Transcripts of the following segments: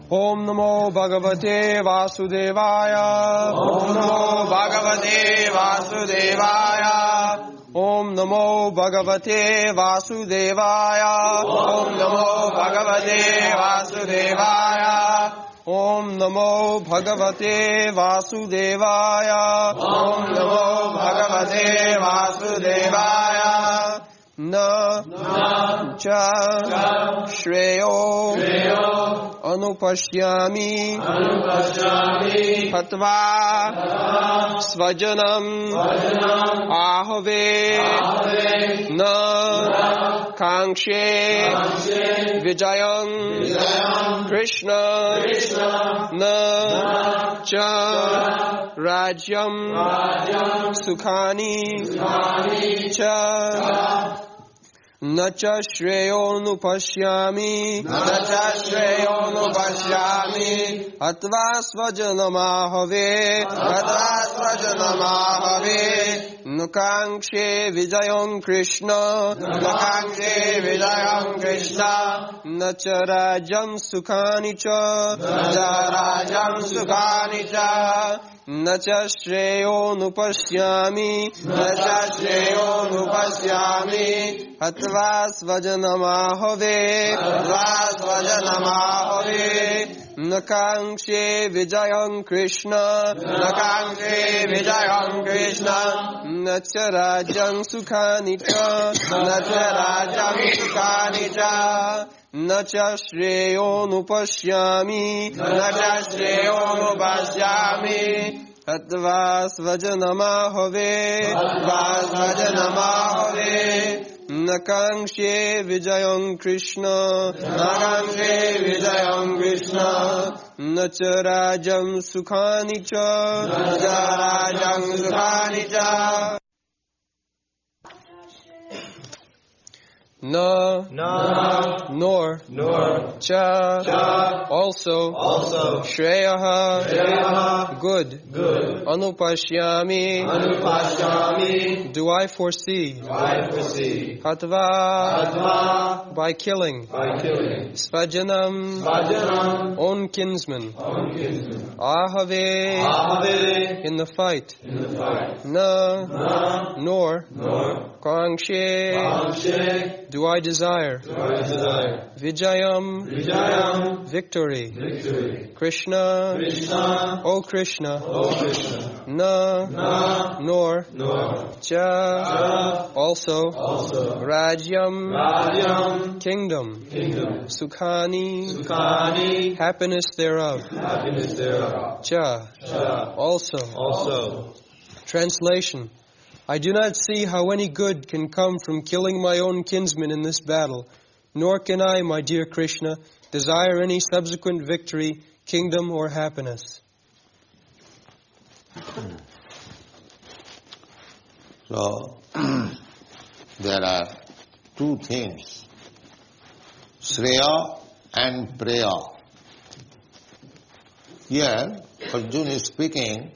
Om Namo Bhagavate Vasudevaya. Om Namo Bhagavate Vasudevaya. Om Namo Bhagavate Vasudevaya. Om Namo Bhagavate Vasudevaya. Om Namo Bhagavate Vasudevaya. Om Namo Bhagavate Vasudevaya. Na cha Shreyo Anupashyami Hatva Svajanam Ahave Na Kankshe Vijayam Krishna Na cha Rajyam Sukhani cha Na cha Shreyo Nupashyami Atva Svajanamahave Nukankshe Vijayam Krishna Na cha Rajam Sukhani cha Na cha Shreyo Nupashyami Hatva Svajanamahave Nakankshe Vijayam Krishna Nacharajam Sukhani cha Nacha Shreyo Nupashyami Hatva Svajanamahave Nakankshe Vijayam Krishna Nacharajam Sukhani cha Na nor cha also Shreyaha good Anupashyami do I foresee Hatva by killing Svajanam own kinsman Ahave in the fight Na nor Kankshe do I desire Vijayam victory Krishna O Krishna Na nor Cha also Rajyam kingdom Sukhani happiness thereof Cha also Translation I do not see how any good can come from killing my own kinsmen in this battle, nor can I, my dear Krishna, desire any subsequent victory, kingdom, or happiness. So, there are two things, Shreya and Preya. Here, Arjuna is speaking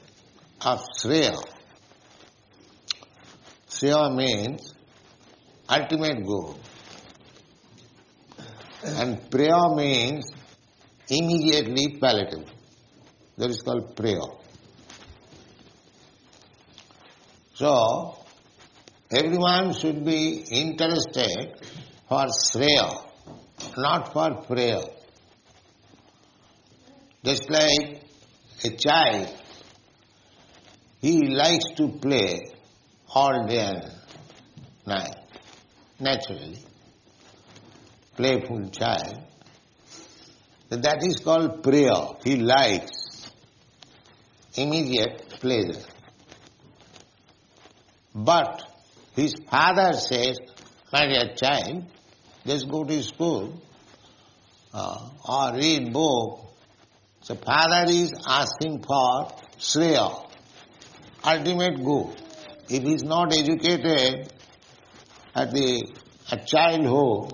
of Shreya. Shreya means ultimate goal. And Preya means immediately palatable. That is called Preya. So, everyone should be interested for Shreya, not for Preya. Just like a child, he likes to play all day and night, naturally. Playful child. That is called Preya. He likes immediate pleasure. But his father says, my dear child, just go to school or read book. So father is asking for Shreya, ultimate goal. If he is not educated at childhood,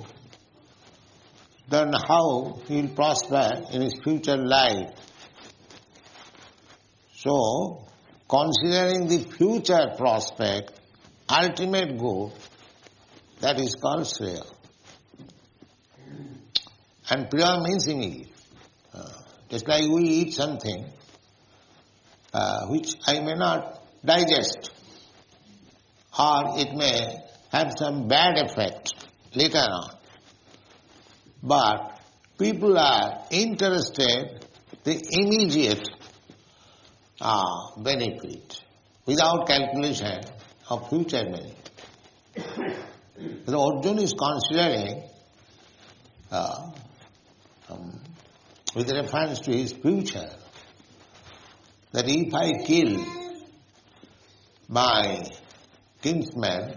then how he will prosper in his future life? So, considering the future prospect, ultimate goal, that is called Shreya. And Priya means immediate. Just like we eat something which I may not digest, or it may have some bad effect later on. But people are interested in the immediate benefit without calculation of future benefit. So Arjuna is considering, with reference to his future, that if I kill my kinsman,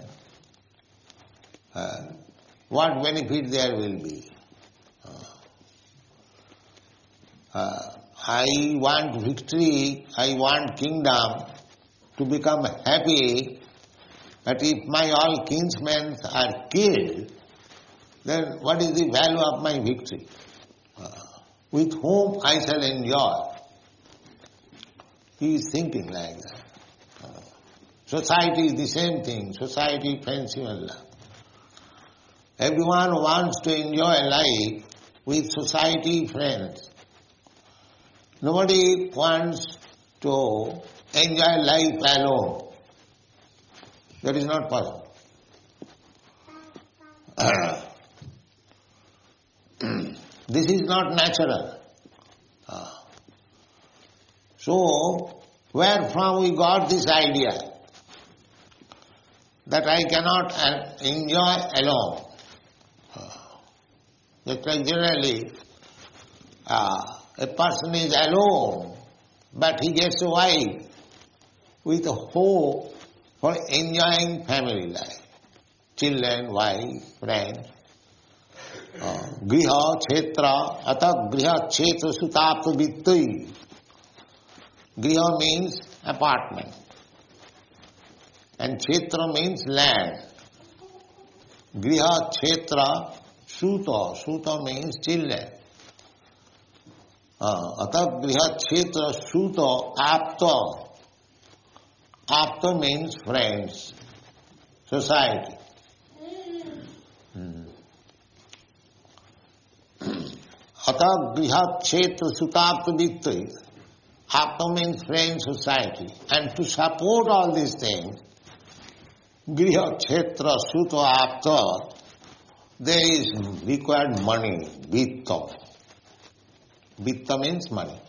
what benefit there will be? I want victory, I want kingdom to become happy, but if my all kinsmen are killed, then what is the value of my victory? With whom I shall enjoy? He is thinking like that. Society is the same thing. Society, friendship and love. Everyone wants to enjoy life with society, friends. Nobody wants to enjoy life alone. That is not possible. This is not natural. So, where from we got this idea that I cannot enjoy alone? Just like generally, a person is alone, but he gets a wife with a hope for enjoying family life. Children, wife, friends. Griha, Kshetra, Ata Griha, Kshetra, Sutapta, Vittui. Griha means apartment. And Kshetra means land. Griha, Kshetra, Suta. Suta means children. Ata Griha, Kshetra, Suta, Apta. Apta means friends, society. Ata Griha, Kshetra, Sutapta, Vittui. Apta means friends, society. And to support all these things, Griha, Kshetra, Suta, Apta, there is required money, Vitta. Vitta means money.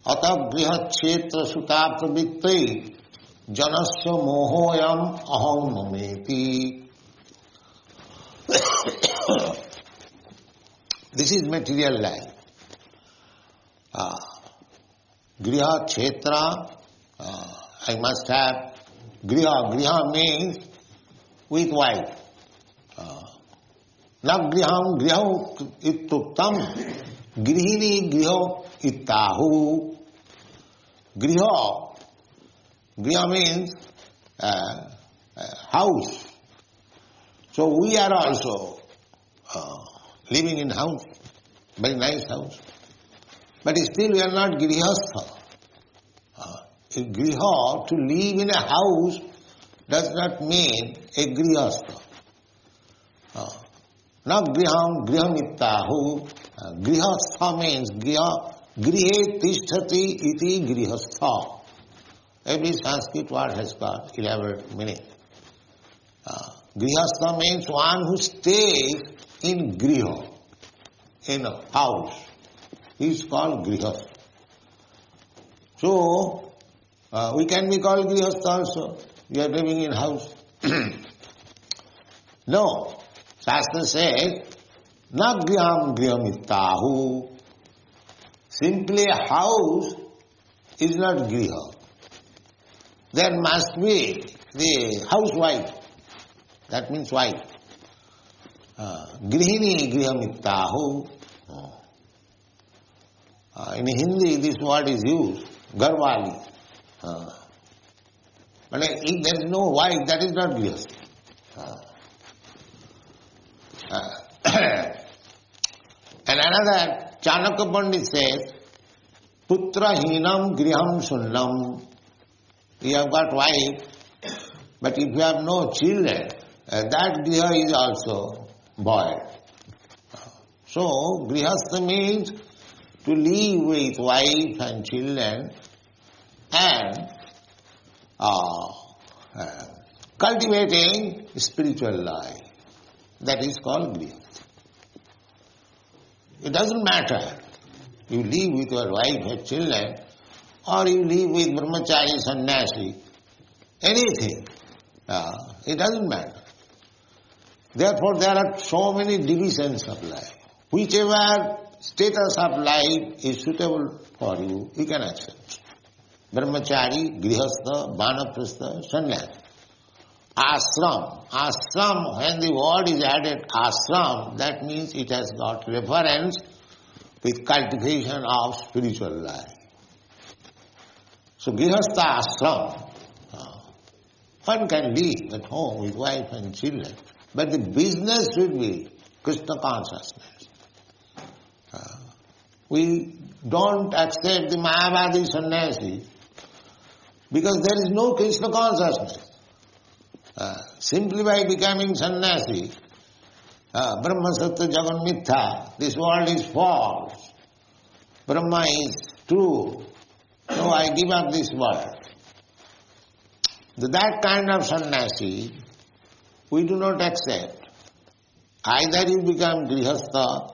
Ata Griha, Kshetra, Sutapta, Vittui, Janasya Mohoyam Aham Mameti. This is material life. Griha, Kshetra, I must have Griha. Griha means with wife. Na griham griho ittuktam, grihini griho ittahu. Griha. Griha means house. So we are also living in house, very nice house. But still we are not grihastha. Griha, to live in a house, does not mean a grihastha. Na griham grihamittahu. Grihastha means grihe tishtati iti grihastha. Every Sanskrit word has got elaborate meaning. Grihastha means one who stays in griha, in a house. He is called grihastha. So, we can be called grihastha also. We are living in house. No. Shastra says, na griham grihamittahu. Simply a house is not griha. There must be the housewife. That means wife. Grihini grihamittahu. In Hindi this word is used, garwali. But if there is no wife, that is not grihastha. And another, Chanakya Pandit says, Putra hinam griham sunnam. You have got wife, but if you have no children, that griha is also void. So, grihastha means to live with wife and children and cultivating spiritual life. That is called grihastha. It doesn't matter. You live with your wife and children, or you live with brahmachari, sannyasi, anything. It doesn't matter. Therefore, there are so many divisions of life. Whichever status of life is suitable for you, you can accept. Brahmachari, grihastha, vanaprastha, sannyasi. Ashram. Ashram, when the word is added ashram, that means it has got reference with cultivation of spiritual life. So grihastha ashram, one can live at home with wife and children, but the business should be Krishna consciousness. We don't accept the Mayavadi sannyasi because there is no Krishna consciousness. Simply by becoming sannyasi, Brahma Satya Jagan Mithya, this world is false. Brahma is true. So I give up this world. That kind of sannyasi we do not accept. Either you become grihastha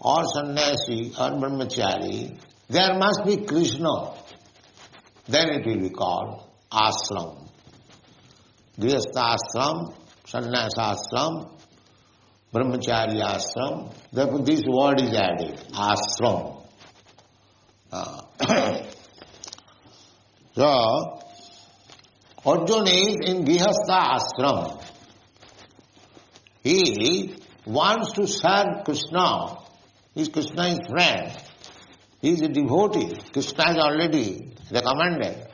or sannyasi or brahmachari, there must be Krishna. Then it will be called ashram. Grihastha ashram, sannyasa ashram, brahmachari ashram. Therefore this word is added, ashram. So, Arjuna is in grihastha ashram. He wants to serve Krishna. Krishna is friend. He is a devotee. Krishna has already recommended.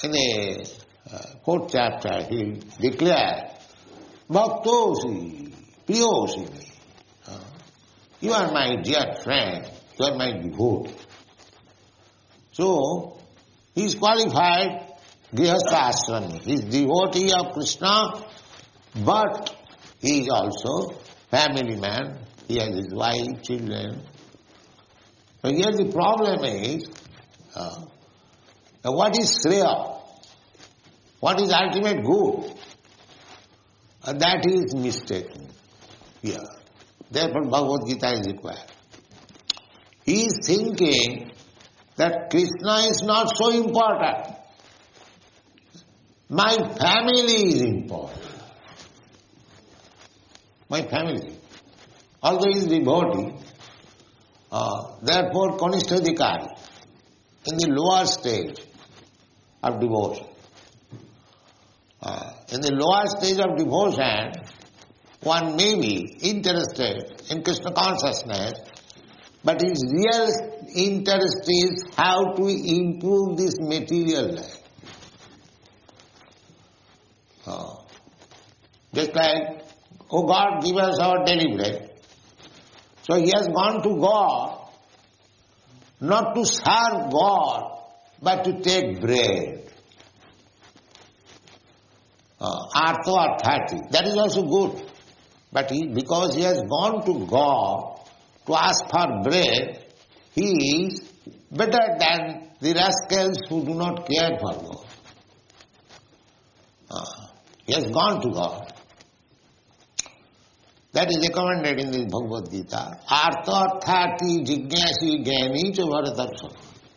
In the 4th chapter, he declared, Bhaktosi, Priyosi. You are my dear friend. You are my devotee. So, he is qualified grihastha ashrami. He is devotee of Krishna, but he is also family man. He has his wife, children. So here the problem is, what is Shreya? What is ultimate good? That is mistaken here. Therefore Bhagavad-gītā is required. He is thinking that Krishna is not so important. My family is important. My family. Although he is devotee, therefore Kanishtha-adhikari, in the lower stage of devotion. In the lower stage of devotion, one may be interested in Krishna consciousness, but his real interest is how to improve this material life. Just like, oh God, give us our daily bread. So he has gone to God, not to serve God, but to take bread. Artho arthati, that is also good. But because he has gone to God to ask for bread, he is better than the rascals who do not care for God. He has gone to God. That is recommended in the Bhagavad-gītā. Artha arthati jigyasi gyani cha bharatarsa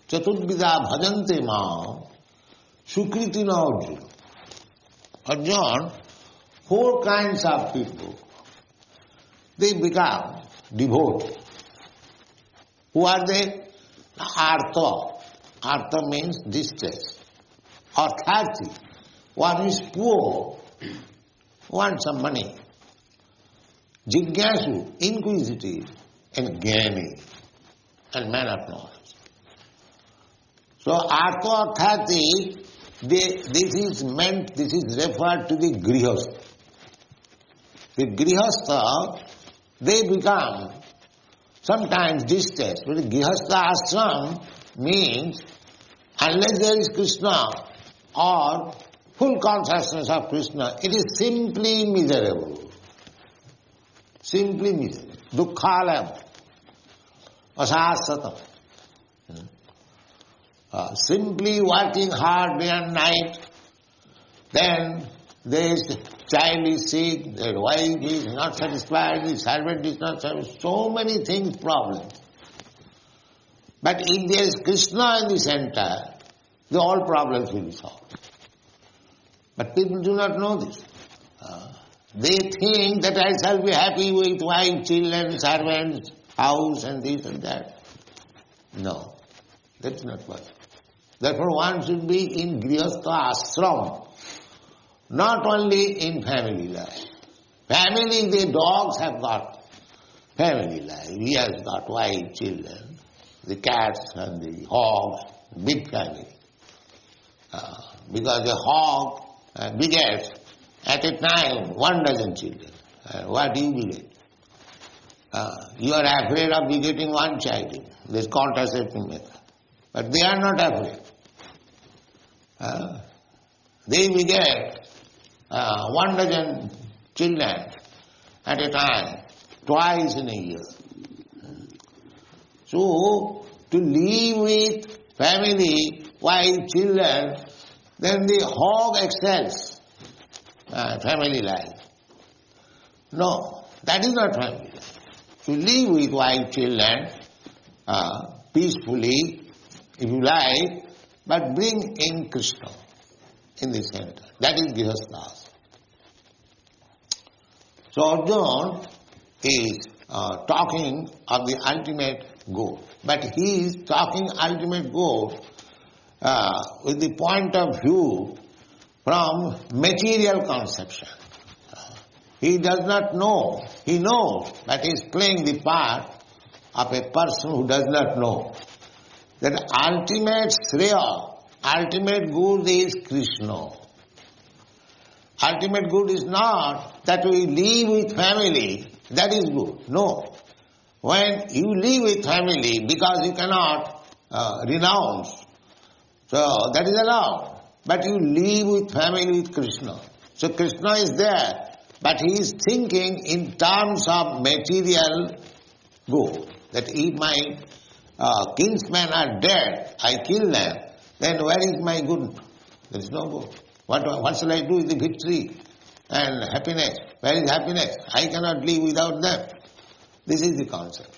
chatudvida bhajante ma sukriti na Arjuna. Arjuna, 4 kinds of people, they become devotees. Who are they? Artha. Artha means distress. Arthati, one is poor, wants some money. Jigyasu, inquisitive, and Gyani, and man of knowledge. So Artha arthati, this is referred to the grihastha. The grihastha, they become sometimes distressed. But the grihastha ashram means, unless there is Krishna or full consciousness of Krishna, it is simply miserable. Simply miserable. Dukkhalam. asasatam. Simply working hard day and night, then this child is sick, their wife is not satisfied, the servant is not satisfied, so many things, problems. But if there is Krishna in the center, the all problems will be solved. But people do not know this. They think that I shall be happy with wife, children, servants, house and this and that. No, that's not possible. Therefore one should be in grihastha ashram, not only in family life. Family, the dogs have got family life. He has got wife, children, the cats and the hogs, big family. Because the hog begets at a time 12 children. What do you beget? You are afraid of begetting one child. This contraceptive method. But they are not afraid. They beget 12 children at a time, twice in a year. So, to live with family, wife, children, then the hog excels family life. No, that is not family life. To live with wife, children, peacefully, if you like, but bring in Krishna in the center. That is grihasthas. So Arjuna is talking of the ultimate goal. But he is talking ultimate goal with the point of view from material conception. He does not know. He knows, but he is playing the part of a person who does not know. That ultimate Shreya, ultimate good is Krishna. Ultimate good is not that we live with family, that is good. No. When you live with family because you cannot renounce, so that is allowed. But you live with family with Krishna. So Krishna is there, but he is thinking in terms of material good. That if my kinsmen are dead, I kill them, then where is my good? There is no good. What shall I do with the victory and happiness? Where is happiness? I cannot live without them. This is the concept.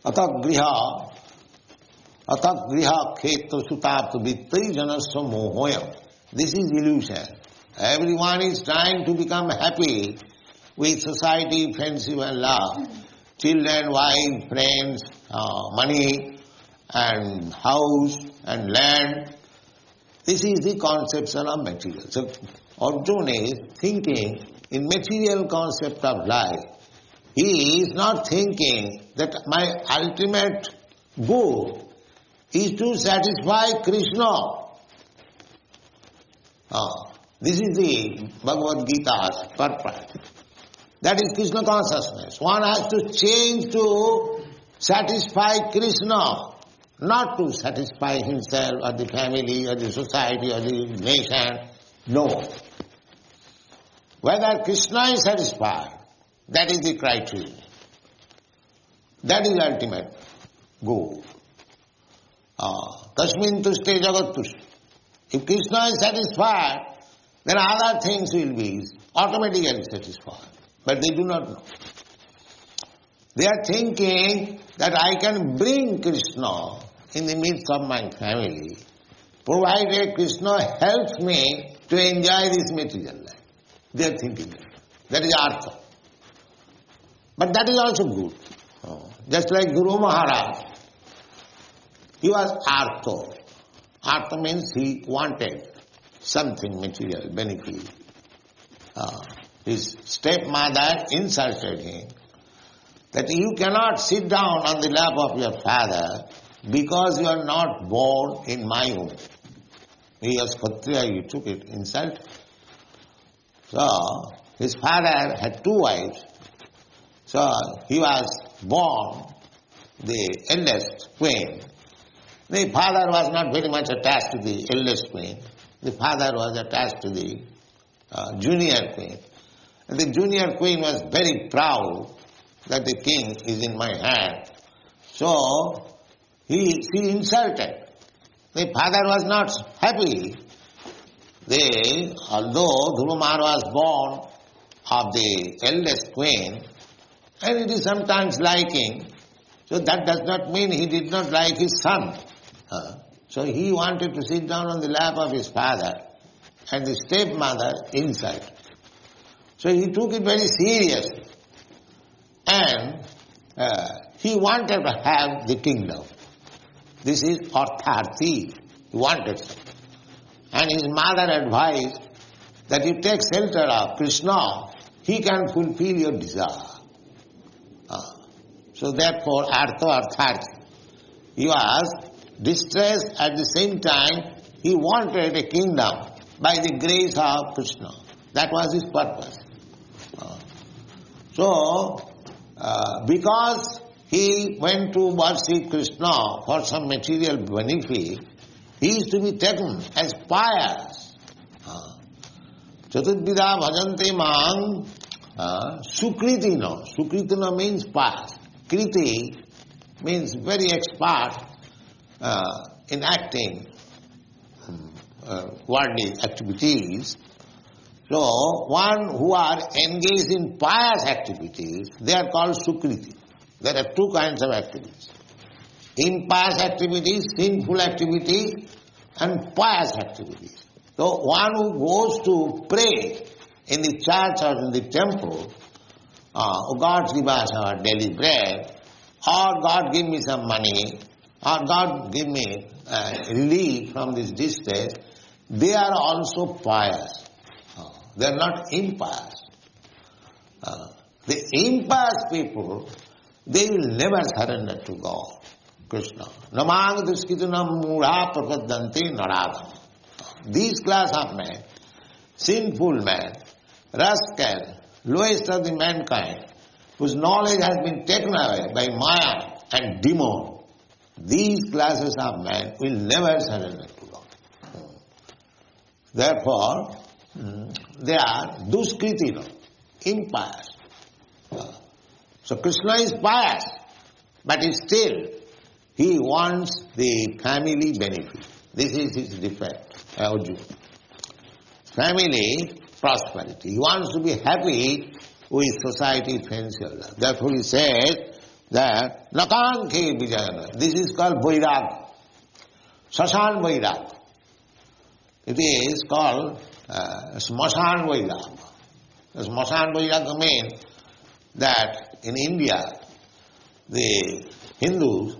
Atagriha khetra sutapta vittai janasya mohoyam. This is illusion. Everyone is trying to become happy with society, friendship and love. Children, wife, friends, money and house and land. This is the conception of material. So Arjuna is thinking in material concept of life. He is not thinking that my ultimate goal is to satisfy Krishna. This is the Bhagavad-gītā's purpose. That is Krishna consciousness. One has to change to satisfy Krishna, not to satisfy himself or the family or the society or the nation. No. Whether Krishna is satisfied, that is the criteria. That is the ultimate goal. Tasmin tushte jagat tushte. If Krishna is satisfied, then other things will be automatically satisfied. But they do not know. They are thinking that I can bring Krishna in the midst of my family, provided Krishna helps me to enjoy this material life. They are thinking that. That is artha. But that is also good. Just like Guru Maharaj, he was artha. Artha means he wanted something material, benefit. His stepmother insulted him that you cannot sit down on the lap of your father because you are not born in my womb. He was Kshatriya, he took it, insult. So, his father had 2 wives. So, he was born the eldest queen. The father was not very much attached to the eldest queen. The father was attached to the junior queen. And the junior queen was very proud that the king is in my hand. So he insulted. The father was not happy. Although Dhurumar was born of the eldest queen, and it is sometimes liking, so that does not mean he did not like his son. So he wanted to sit down on the lap of his father, and the stepmother insulted. So he took it very seriously, and he wanted to have the kingdom. This is Artharthi. He wanted it. And his mother advised that you take shelter of Krishna, he can fulfill your desire. So therefore, Artharthi. He was distressed, at the same time he wanted a kingdom by the grace of Krishna. That was his purpose. Because he went to worship Krishna for some material benefit, he is to be taken as pious. Chatudvida bhajante mang sukritina. Sukritina means pious. Kriti means very expert in acting worldly activities. So, one who are engaged in pious activities, they are called sukriti. There are two kinds of activities. Impious activities, sinful activities, and pious activities. So, one who goes to pray in the church or in the temple, oh God, give us our daily bread, or God give me some money, or God give me relief from this distress, they are also pious. They are not impious. The impious people, they will never surrender to God, Krishna. Namang duskitunam mudha prapadanti naradam. These class of men, sinful men, rascal, lowest of the mankind, whose knowledge has been taken away by Maya and demon, these classes of men will never surrender to God. Therefore, they are duskritina, impious. So Krishna is pious, but still he wants the family benefit. This is his defect, Arjuna. Family prosperity. He wants to be happy with society, friends. Therefore he says that Nakankhe Vijayana. This is called Vairag. Sasan Vairag. It is called Smashan Vairag. Smashan Vairag means that in India, the Hindus,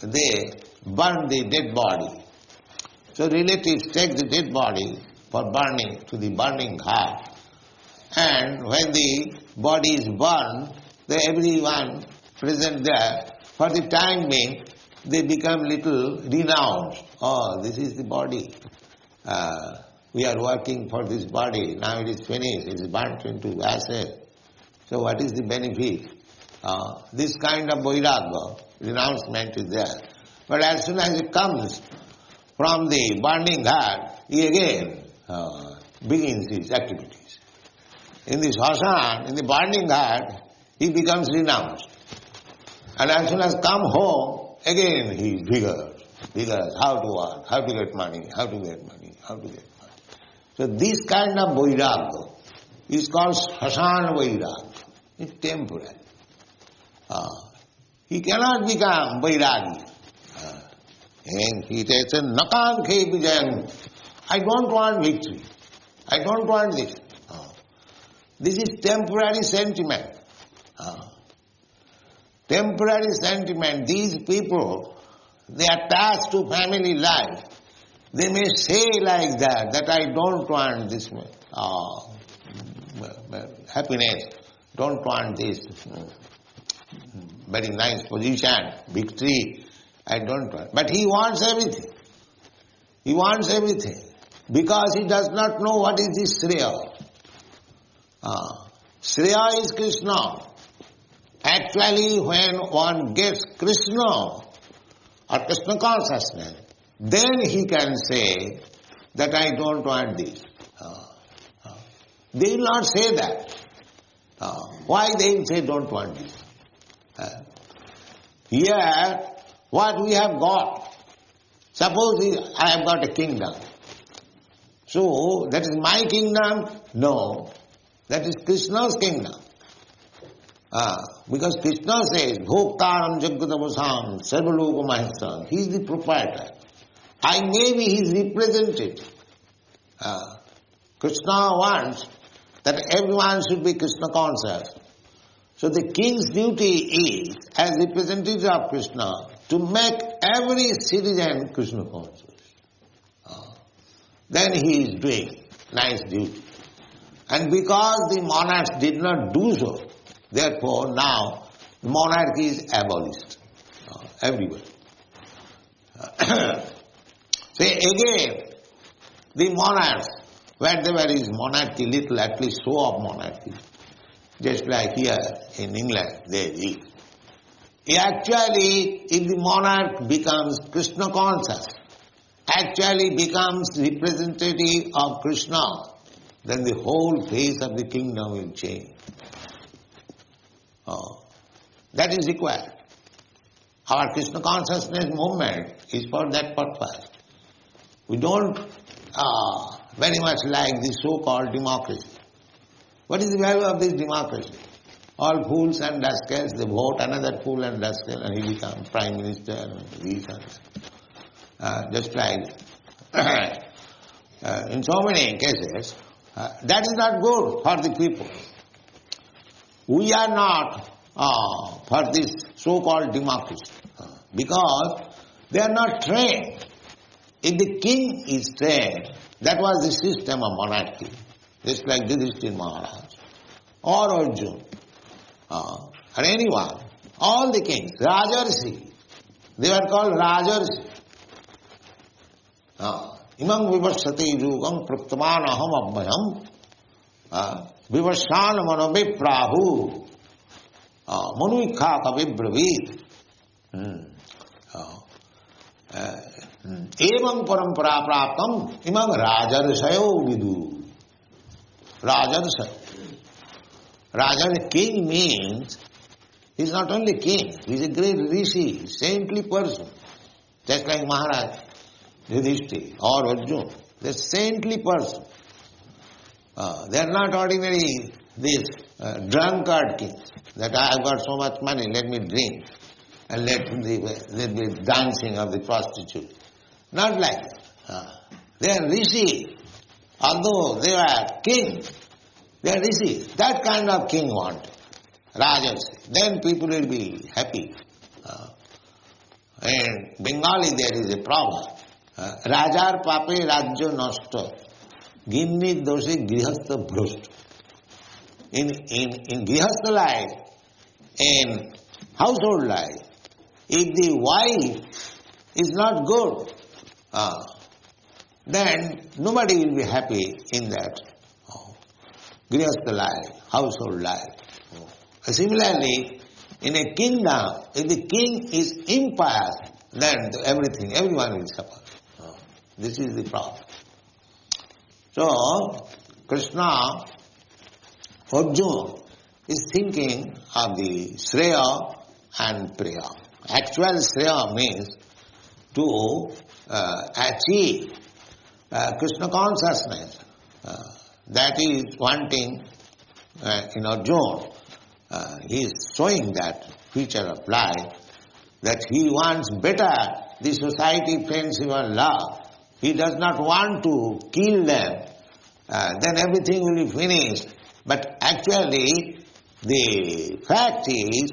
they burn the dead body. So relatives take the dead body for burning to the burning ghat. And when the body is burned, everyone present there, for the time being, they become little renounced. Oh, this is the body. We are working for this body. Now it is finished. It is burnt into ashes. So what is the benefit? This kind of vairagya, renouncement is there. But as soon as it comes from the burning ghat, he again begins his activities. In the Shashan, in the burning ghat, he becomes renounced. And as soon as come home, again he vigors, how to work, how to get money, how to get money, how to get money. So this kind of vairagya is called Shashan vairagya. It's temporary. He cannot become vairagi. And he says, Nakankhe Vijayam. I don't want victory. I don't want this. This is temporary sentiment. Temporary sentiment. These people, they are attached to family life. They may say like that I don't want this happiness, don't want this very nice position, victory, I don't want. But he wants everything. He wants everything. Because he does not know what is the Shreya. Shreya is Krishna. Actually, when one gets Krishna or Krishna consciousness, then he can say that I don't want this. They will not say that. Why they will say don't want this? Here, what we have got, suppose I have got a kingdom. So, that is my kingdom? No. That is Krishna's kingdom. Because Krishna says, Bhoktaram Jagatavasam Sarvaloka Maheswaram. He is the proprietor. I may be his representative. Krishna wants that everyone should be Krishna conscious. So the king's duty is, as representative of Krishna, to make every citizen Krishna conscious. Then he is doing nice duty. And because the monarchs did not do so, therefore now monarchy is abolished everywhere. Say again, the monarchs, wherever is monarchy, little at least show of monarchy, just like here in England there is. Actually, if the monarch becomes Krishna conscious, actually becomes representative of Krishna, then the whole face of the kingdom will change. That is required. Our Krishna consciousness movement is for that purpose. We don't very much like the so-called democracy. What is the value of this democracy? All fools and rascals, they vote another fool and rascal and he becomes prime minister and this and that. Just like in so many cases, that is not good for the people. We are not for this so-called democracy because they are not trained. If the king is trained, that was the system of monarchy, just like Yudhishthira Maharaj or Arjuna or anyone, all the kings, Rajarsi, they were called Rajarsi. Imam vivasati yugam praptaman aham abhayam vivasana manobe prahu manuikha kavibravid evam parampara praptam imam rajarsayo vidu. Rajarsayo. Rajar, king means, he is not only king, he is a great rishi, saintly person. Just like Maharaj, Yudhishthira or Arjuna, they are saintly person. They are not ordinary, these drunkard kings, that I have got so much money, let me drink, and let me dancing of the prostitute. Not like that. They are rishi. Although they are kings, they are rishi. That kind of king want. Rajas. Then people will be happy. In Bengali there is a proverb. Rajar pape rajya nashta. Ginni doshi grihastha bhrashta. In grihastha life, in household life, if the wife is not good, then nobody will be happy in that grihastha life, household life. Similarly, in a kingdom, if the king is impious, then everyone will suffer. This is the problem. So, Krishna, Arjuna, is thinking of the Shreya and Priya. Actual Shreya means to achieve Krishna consciousness. That is wanting in Arjuna. He is showing that feature of life, that he wants better the society, friendship and love. He does not want to kill them, then everything will be finished. But actually, the fact is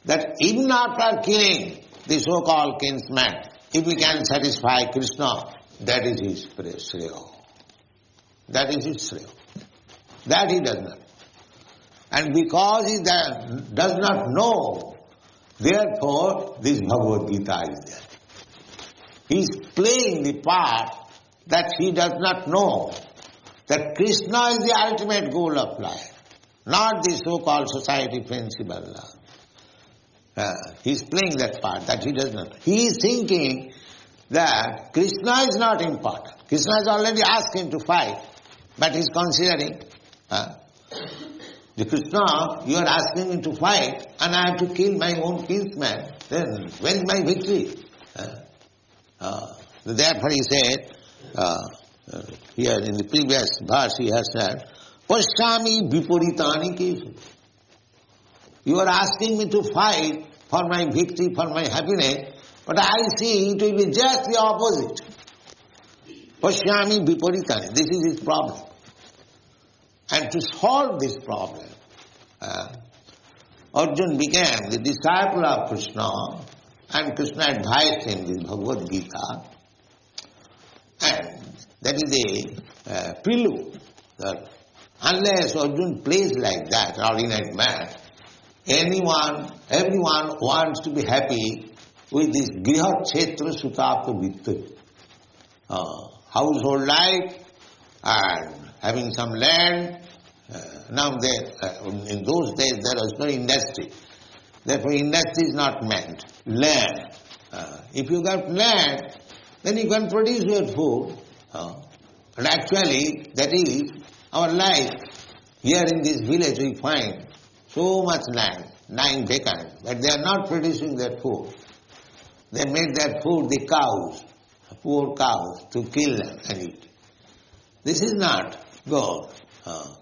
that even after killing the so-called kinsman, if we can satisfy Krishna, that is his Shreya. That is his Shreya. That he does not. And because he does not know, therefore this Bhagavad-gītā is there. He is playing the part that he does not know, that Krishna is the ultimate goal of life, not the so-called society principle. He is playing that part that he does not know. He is thinking that Krishna is not important. Krishna has already asked him to fight, but he is considering Krishna, you are asking me to fight and I have to kill my own kinsman. Then where is my victory? Therefore he said, here in the previous verse he has said, Pashyami viparitani kesu. You are asking me to fight for my victory, for my happiness, but I see it will be just the opposite. Pashyami viparitani. This is his problem. And to solve this problem, Arjuna became the disciple of Krishna, and Krishna advised him in Bhagavad-gītā. And that is a prelude that unless Arjuna plays like that, ordinary man, everyone wants to be happy with this griha kshetra sutapta vitta. Household life and having some land. Now in those days there was no industry. Therefore industry is not meant. Land. If you got land, then you can produce your food. And actually that is our life. Here in this village we find so much land lying vacant, but they are not producing their food. They made their food the cows, poor cows, to kill them and eat. This is not good.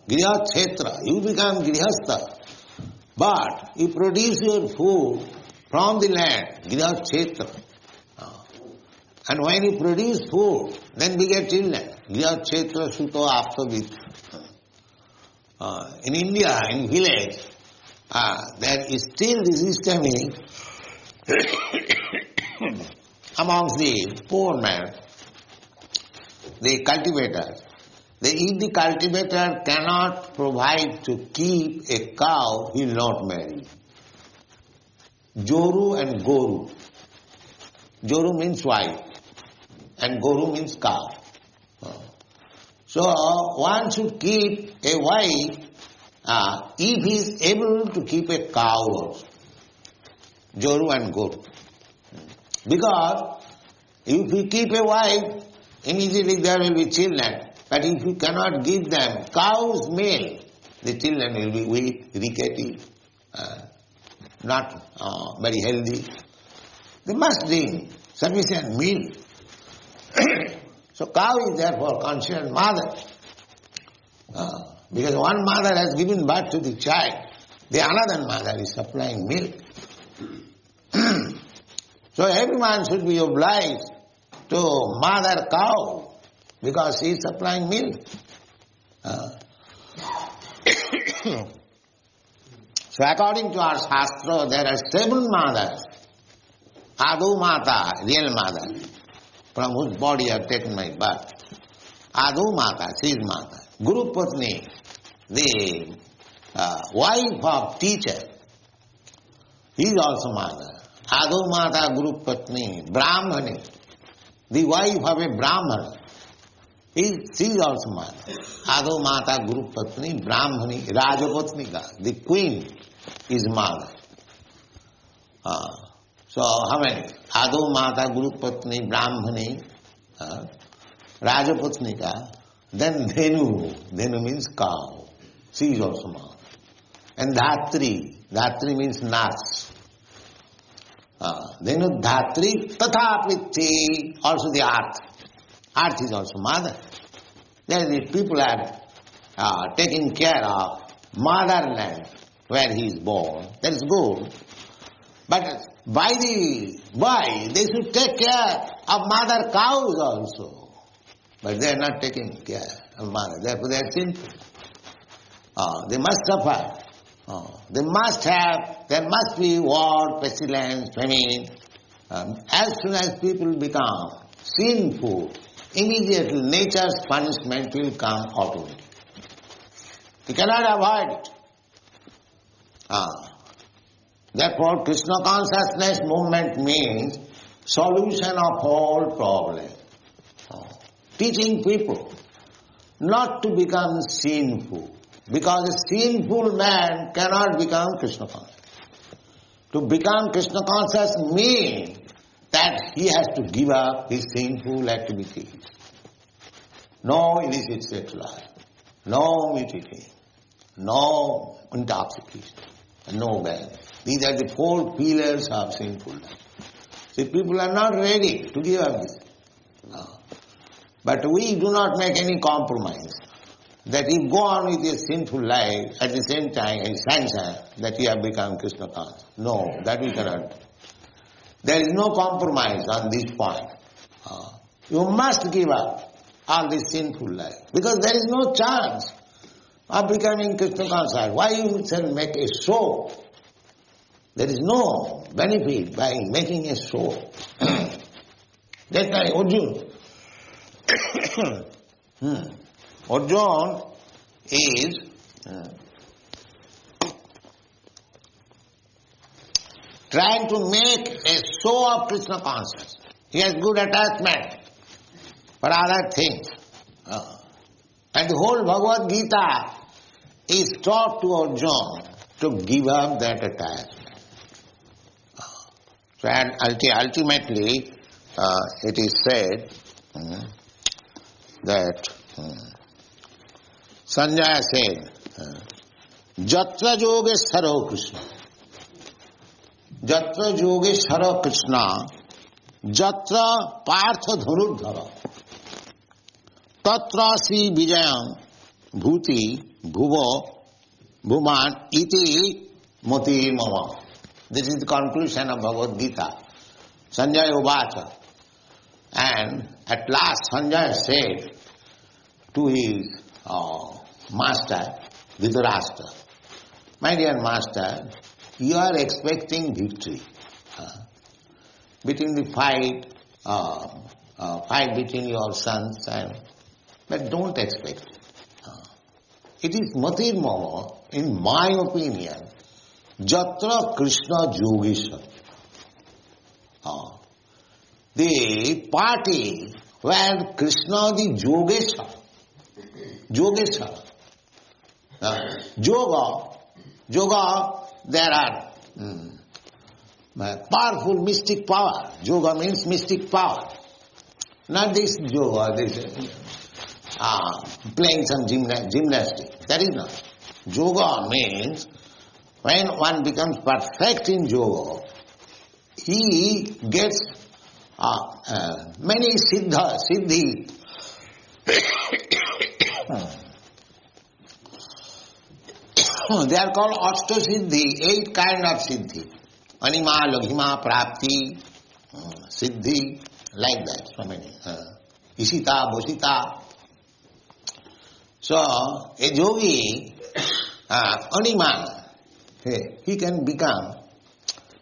Griha kshetra, you become grihastha, but you produce your food from the land, griha kshetra. And when you produce food, then we get children. Griha kshetra suto aptavit. In India, in village, there is still the system amongst the poor men, the cultivators. If the cultivator cannot provide to keep a cow, he will not marry. Joru and Goru. Joru means wife and Goru means cow. So one should keep a wife if he is able to keep a cow also. Joru and Goru. Because if you keep a wife, immediately there will be children. But if you cannot give them cow's milk, the children will be weak, rickety, not very healthy. They must drink sufficient milk. So cow is therefore considered mother. Because one mother has given birth to the child, the another mother is supplying milk. So everyone should be obliged to mother cow, because she is supplying milk. So according to our Shastra, there are 7 mothers. Adu Mata, real mother, from whose body I have taken my birth. Adu Mata, she is mother. Guru Patni, the wife of teacher, he is also mother. Adu Mata Guru Patni, Brahmani, the wife of a Brahmana. She is also mother. Adu Mata Guru Patni, Brahmani, Rajapatnika, the queen is mother. So how many? Adu Mata Guru Patni, Brahmani, Rajapatnika, then Dhenu means cow. She is also mother. And Dhatri means nurse. Dhenu Dhatri, Tathapritti, also the earth. Earth is also mother. Then the people are taking care of motherland where he is born. That is good. But by they should take care of mother cows also. But they are not taking care of mother. Therefore they are sinful. They must suffer. There must be war, pestilence, famine. As soon as people become sinful, immediately nature's punishment will come automatically. You cannot avoid it. Therefore, Krishna consciousness movement means solution of all problems. Teaching people not to become sinful, because a sinful man cannot become Krishna conscious. To become Krishna conscious means that he has to give up his sinful activities. No illicit sex life, no meat eating, no intoxication, no bad. These are the 4 pillars of sinful life. See, people are not ready to give up this. No. But we do not make any compromise. That you go on with your sinful life, at the same time, a sense that you have become Krishna conscious. No, that we cannot do. There is no compromise on this point. You must give up all this sinful life. Because there is no chance of becoming Krishna conscious. Why you shall make a show? There is no benefit by making a show. That's why Arjuna. Arjuna is trying to make a show of Krishna consciousness. He has good attachment for other things. And the whole Bhagavad-gītā is taught to Arjuna to give up that attachment. So, and ultimately, it is said that Sanjaya said, Jatra Yogeshwaro Krishna. Jatra Yogeshwaro Krishna, Jatra Partha Dhanurdhara, Tatra Sri Vijayam Bhuti Bhuvo Bhuman Iti Moti Mama. This is the conclusion of Bhagavad-gītā. Sanjaya Uvacha. And at last Sanjaya said to his master, Dhritarashtra, my dear master, you are expecting victory between the fight between your sons, but don't expect it. It is Matir Mama, in my opinion, Jatra Krishna Yogeshwara. The party where Krishna the Yogeshwara, Yoga, there are powerful mystic power. Yoga means mystic power. Not this yoga, playing some gymnastics. That is not. Yoga means when one becomes perfect in yoga, he gets many siddhi. They are called Ashtasiddhi, 8 kind of siddhi. Anima, Laghima, Prapti, Siddhi, like that, so many. Isita, Bhusita. So, a yogi, Anima, he can become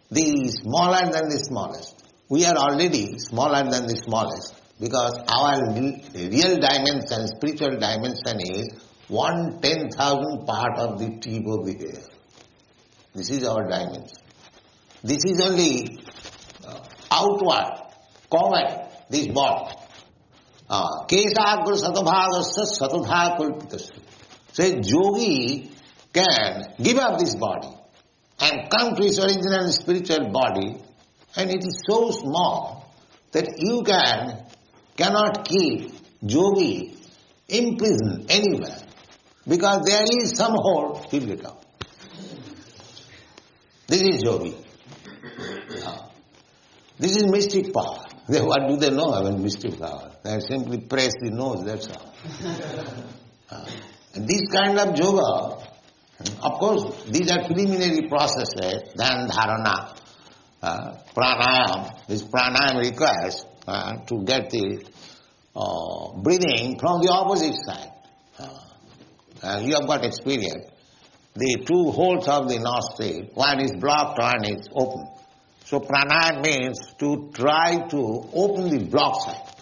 the smaller than the smallest. We are already smaller than the smallest because our real dimension, spiritual dimension is 1/10,000 part of the tip of the hair. This is our dimension. This is only outward, common, this body. Kesagra satabhagasya satudha kulpitasya. So a yogi can give up this body and come to his original spiritual body, and it is so small that you cannot keep yogi imprisoned anywhere, because there is some hole, he will come. This is yogi. This is mystic power. What do they know about mystic power? They simply press the nose, that's all. And this kind of yoga, of course, these are preliminary processes, then dharana, pranayam. This pranayam requires to get the breathing from the opposite side. You have got experience. The 2 holes of the nostril, one is blocked, one is open. So pranayam means to try to open the blocked side.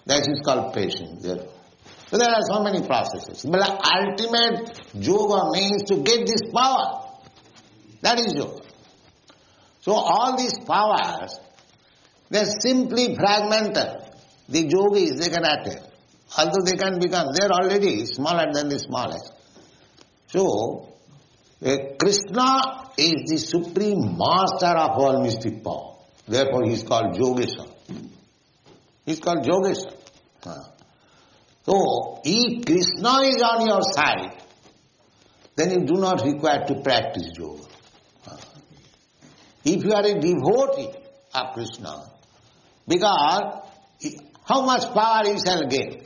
That is called patience. So there are so many processes. But the ultimate yoga means to get this power. That is yoga. So all these powers, they are simply fragmented. The yogis, they cannot tell. Although they can become, they are already smaller than the smallest. So, Krishna is the supreme master of all mystic power. Therefore he is called Yogeshwara. He is called Yogeshwara. So, if Krishna is on your side, then you do not require to practice yoga. If you are a devotee of Krishna, because how much power you shall gain?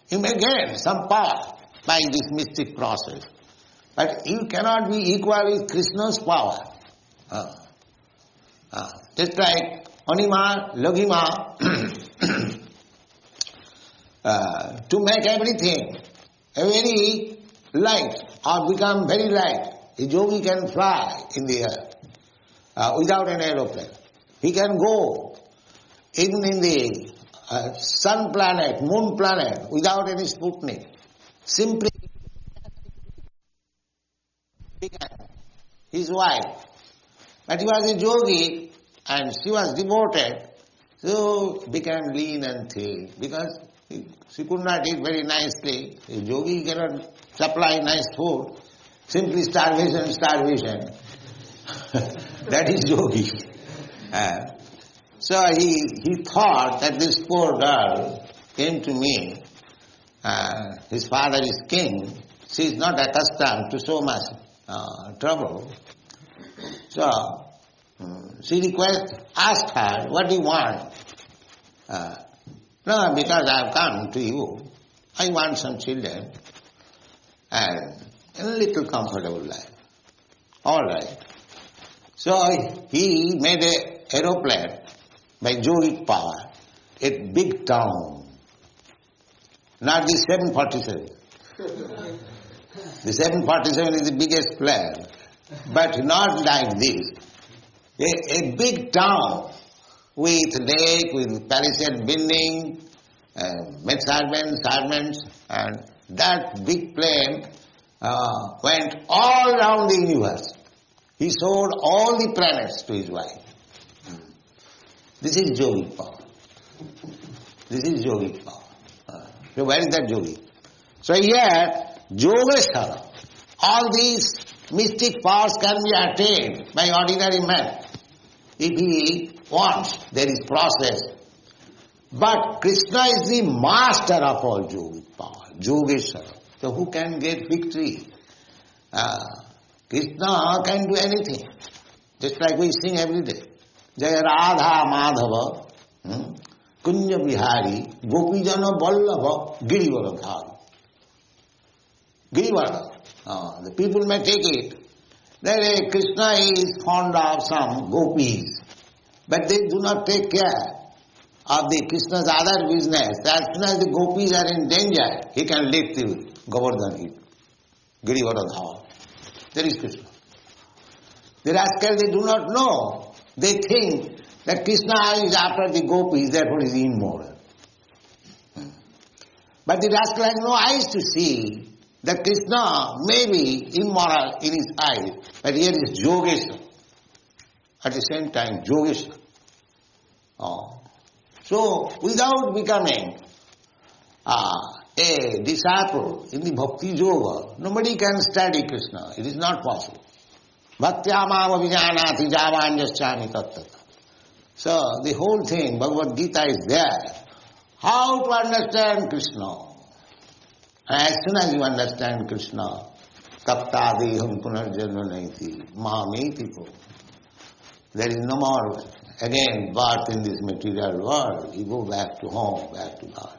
You may gain some power by this mystic process, but you cannot be equal with Krishna's power. Just like Anima, Laghima, to make everything very light or become very light, a yogi can fly in the air without an aeroplane. He can go even in the sun planet, moon planet, without any Sputnik. Simply his wife. But he was a yogi and she was devoted, so became lean and thin because she could not eat very nicely. A yogi cannot supply nice food. Simply starvation. That is yogi. So he thought that this poor girl came to me. His father is king. She is not accustomed to so much trouble. So she asked her, what do you want? No, because I have come to you. I want some children and a little comfortable life. All right. So he made an aeroplane by yogic power, a big town. Not the 747. The 747 is the biggest plane, but not like this. A big town with lake, with palisade building, servants, and that big plane went all around the universe. He showed all the planets to his wife. This is yogic power. This is yogic power. So where is that yogi? So here, Yogeshwara, all these mystic powers can be attained by ordinary man. If he wants, there is process. But Krishna is the master of all yogic power, Yogeshwara. So who can get victory? Krishna can do anything. Just like we sing every day. Jaya Radha Madhava, Kunya Bihari, Gopijana Vallabha, Girivardhari. Girivardha. The people may take it that Krishna is fond of some gopis, but they do not take care of the Krishna's other business. As soon as the gopis are in danger, he can lift the Govardhan, Girivardhari. There is Krishna. The rascals, they do not know. They think that Krishna is after the gopis, therefore is immoral. But the rascal has no eyes to see that Krishna may be immoral in his eyes, but here is Yogeshwara. At the same time, Yogeshwara. So, without becoming a disciple in the bhakti yoga, nobody can study Krishna. It is not possible. Bhaktyamava vijanati javanjaschami tattata. So, the whole thing, Bhagavad-gītā is there. How to understand Krishna? As soon as you understand Krishna, taptadeham punarjanma naiti, mahameti po. There is no more, again, birth in this material world. You go back to home, back to God.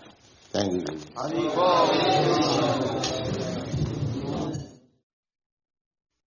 Thank you.